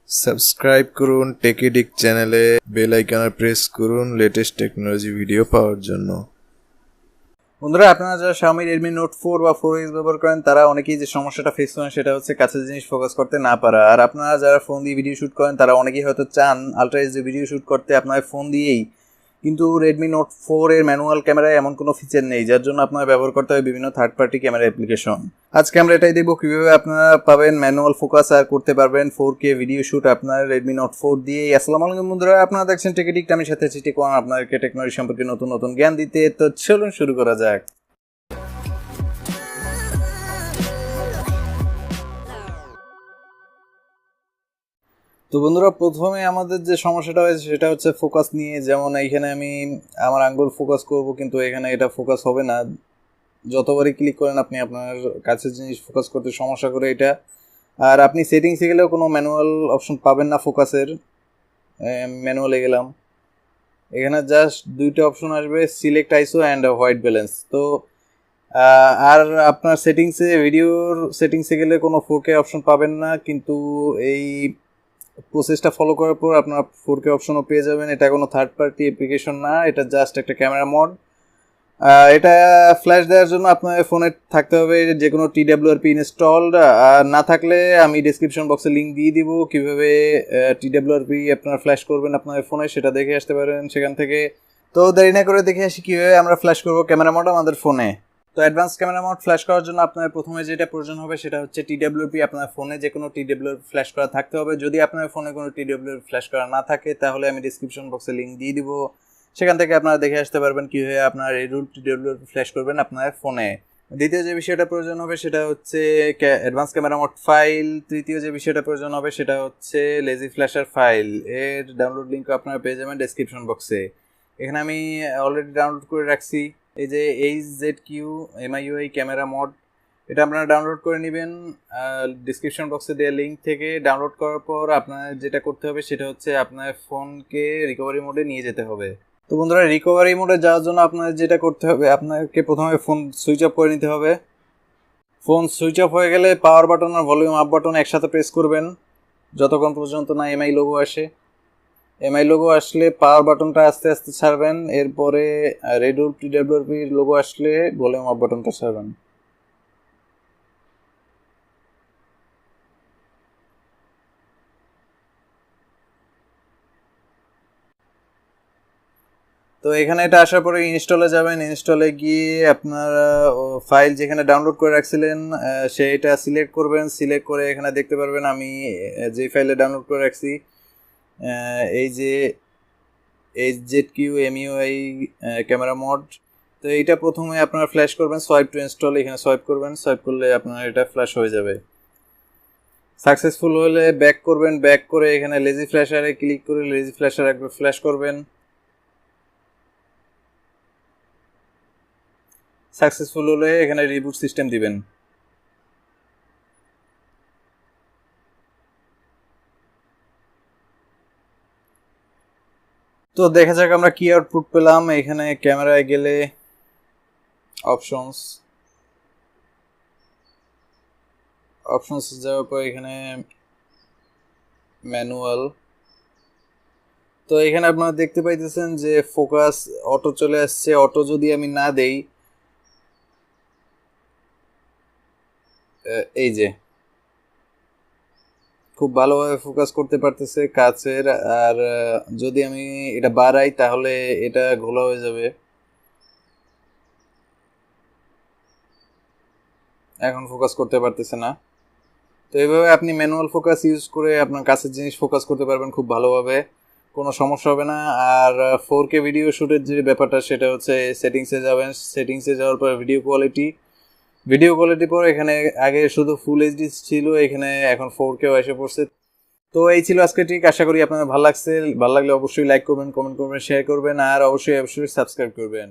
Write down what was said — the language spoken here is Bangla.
সাবস্ক্রাইব করুন টেকিডিক চ্যানেলে, বেল আইকনে প্রেস করুন লেটেস্ট টেকনোলজি ভিডিও পাওয়ার জন্য। বন্ধুরা, আপনারা যারা Xiaomi Redmi Note 4 বা 4S ব্যবহার করেন তারা অনেকেই যে সমস্যাটা ফেস করেন সেটা হচ্ছে কাছের জিনিস ফোকাস করতে না পারা। আর আপনারা যারা ফোন দিয়ে ভিডিও শ্যুট করেন তারা অনেকেই হয়তো চান আলট্রা এইচডি ভিডিও শ্যুট করতে আপনার ফোন দিয়েই, কিন্তু Redmi Note 4 এর ম্যানুয়াল ক্যামেরায় এমন কোনো ফিচার নেই, যার জন্য আপনার ব্যবহার করতে হয় বিভিন্ন থার্ড পার্টি ক্যামেরা অ্যাপ্লিকেশন। আজকে আমরা এটাই দেখব কিভাবে আপনারা পাবেন ম্যানুয়াল ফোকাস আর করতে পারবেন 4K ভিডিও শ্যুট আপনার Redmi Note 4 দিয়েই। আসসালামু আলাইকুম বন্ধুরা, আপনারা দেখছেন টেকিডিক, আমি সাথে আছি টেক ওয়ান, আপনাদেরকে টেকনোলজি সম্পর্কে নতুন নতুন জ্ঞান দিতে। তো চলুন শুরু করা যাক। তো বন্ধুরা, প্রথমে আমাদের যে সমস্যাটা হয়েছে সেটা হচ্ছে ফোকাস নিয়ে। যেমন এইখানে আমি আমার আঙ্গুল ফোকাস করব, কিন্তু এখানে এটা ফোকাস হবে না। যতবারই ক্লিক করেন আপনি আপনার কাছের জিনিস ফোকাস করতে সমস্যা করে এটা। আর আপনি সেটিংসে গেলেও কোনো ম্যানুয়াল অপশন পাবেন না ফোকাসের। ম্যানুয়ালে গেলাম, এখানে জাস্ট দুইটা অপশন আসবে, সিলেক্ট আইসো অ্যান্ড হোয়াইট ব্যালেন্স। তো আর আপনার সেটিংসে, ভিডিওর সেটিংসে গেলে কোনো 4K অপশন পাবেন না, কিন্তু এই প্রসেসটা ফলো করার পর আপনার 4K অপশনও পেয়ে যাবেন। এটা কোনো থার্ড পার্টি অ্যাপ্লিকেশন না, এটা জাস্ট একটা ক্যামেরা মোড। এটা ফ্ল্যাশ দেওয়ার জন্য আপনার ফোনে থাকতে হবে যে কোনো TWRP ইনস্টলড। আর না থাকলে আমি ডিসক্রিপশন বক্সে লিঙ্ক দিয়ে দিব কীভাবে TWRP আপনার ফ্ল্যাশ করবেন আপনার ফোনে, সেটা দেখে আসতে পারেন সেখান থেকে। তো দেরি না করে দেখে আসি কীভাবে আমরা ফ্ল্যাশ করবো ক্যামেরা মোড আমাদের ফোনে। তো অ্যাডভান্স ক্যামেরা মোড ফ্ল্যাশ করার জন্য আপনার প্রথমে যেটা প্রয়োজন হবে সেটা হচ্ছে TWRP। আপনার ফোনে যে কোনো TWRP ফ্ল্যাশ করা থাকতে হবে। যদি আপনার ফোনে কোনো TWRP ফ্ল্যাশ করা না থাকে তাহলে আমি ডিসক্রিপশন বক্সে লিঙ্ক দিয়ে দিব, সেখান থেকে আপনারা দেখে আসতে পারবেন কীভাবে আপনার এই TWRP ফ্ল্যাশ করবেন আপনার ফোনে। দ্বিতীয় যে বিষয়টা প্রয়োজন হবে সেটা হচ্ছে অ্যাডভান্স ক্যামেরা মোড ফাইল। তৃতীয় যে বিষয়টা প্রয়োজন হবে সেটা হচ্ছে লেজি ফ্ল্যাশার ফাইল। এর ডাউনলোড লিঙ্ক আপনারা পেয়ে যাবেন ডেসক্রিপশন বক্সে। এখানে আমি অলরেডি ডাউনলোড করে রাখছি। এই যে HZQ MIUI ক্যামেরা মোড, এটা আপনারা ডাউনলোড করে নেবেন ডিসক্রিপশন বক্সে দেওয়া লিঙ্ক থেকে। ডাউনলোড করার পর আপনার যেটা করতে হবে সেটা হচ্ছে আপনার ফোনকে রিকভারি মোডে নিয়ে যেতে হবে। তো বন্ধুরা, রিকভারি মোডে যাওয়ার জন্য আপনাদের যেটা করতে হবে, আপনাকে প্রথমে ফোন সুইচ অফ করে নিতে হবে। ফোন সুইচ অফ হয়ে গেলে পাওয়ার বাটন আর ভলিউম আপ বাটন একসাথে প্রেস করবেন যতক্ষণ পর্যন্ত না MI লোগো আসে। MI লোগো আসলে পাওয়ার বাটনটা আস্তে আস্তে ছাড়বেন, এরপরে রেডুল TWRP লোগো আসলে ভলিউম আপ বাটনটা ছাড়বেন। তো এখানে এটা আসার পরে ইনস্টলে যাবেন। ইনস্টলে গিয়ে আপনারা ফাইল যেখানে ডাউনলোড করে রাখছিলেন সেইটা সিলেক্ট করবেন। সিলেক্ট করে এখানে দেখতে পারবেন আমি যে ফাইলে ডাউনলোড করে রাখছি, এই যে HZQ MIUI ক্যামেরা মোড। তো এইটা প্রথমে আপনারা ফ্ল্যাশ করবেন, সোয়াইপ টু ইনস্টল, এখানে সোয়াইপ করবেন। সোয়াইপ করলে আপনার এটা ফ্ল্যাশ হয়ে যাবে। সাকসেসফুল হলে ব্যাক করবেন। ব্যাক করে এখানে লেজি ফ্ল্যাশারে ক্লিক করে লেজি ফ্ল্যাশার একবার ফ্ল্যাশ করবেন। সাকসেসফুল হলে এখানে রিবুট সিস্টেম দিবেন। তো দেখা যাক আমরা কি আউটপুট পেলাম। এখানে ক্যামেরায় গেলে অপশনস যাওয়ার পর এখানে ম্যানুয়াল। তো এখানে আপনারা দেখতে পাইতেছেন যে ফোকাস অটো চলে আসছে। অটো যদি আমি না দেই, এই যে খুব ভালোভাবে ফোকাস করতে পারতেছে কাছের। আর যদি আমি এটা বাড়াই তাহলে এটা ঘোলা হয়ে যাবে। এখন ফোকাস করতে পারতেছে না। তো এইভাবে আপনি ম্যানুয়াল ফোকাস ইউজ করে আপনার কাছের জিনিস ফোকাস করতে পারবেন খুব ভালোভাবে, কোনো সমস্যা হবে না। আর 4K ভিডিও শ্যুটের যে ব্যাপারটা সেটা হচ্ছে সেটিংসে যাবেন। সেটিংসে যাওয়ার পর ভিডিও কোয়ালিটি পর এখানে আগে শুধু ফুল এইচডি ছিল, এখানে এখন 4K এসে পড়ছে। তো এই ছিল আজকে ঠিক। আশা করি আপনাদের ভালো লাগছে। ভালো লাগলে অবশ্যই লাইক করবেন, কমেন্ট করবেন, শেয়ার করবেন, আর অবশ্যই সাবস্ক্রাইব করবেন।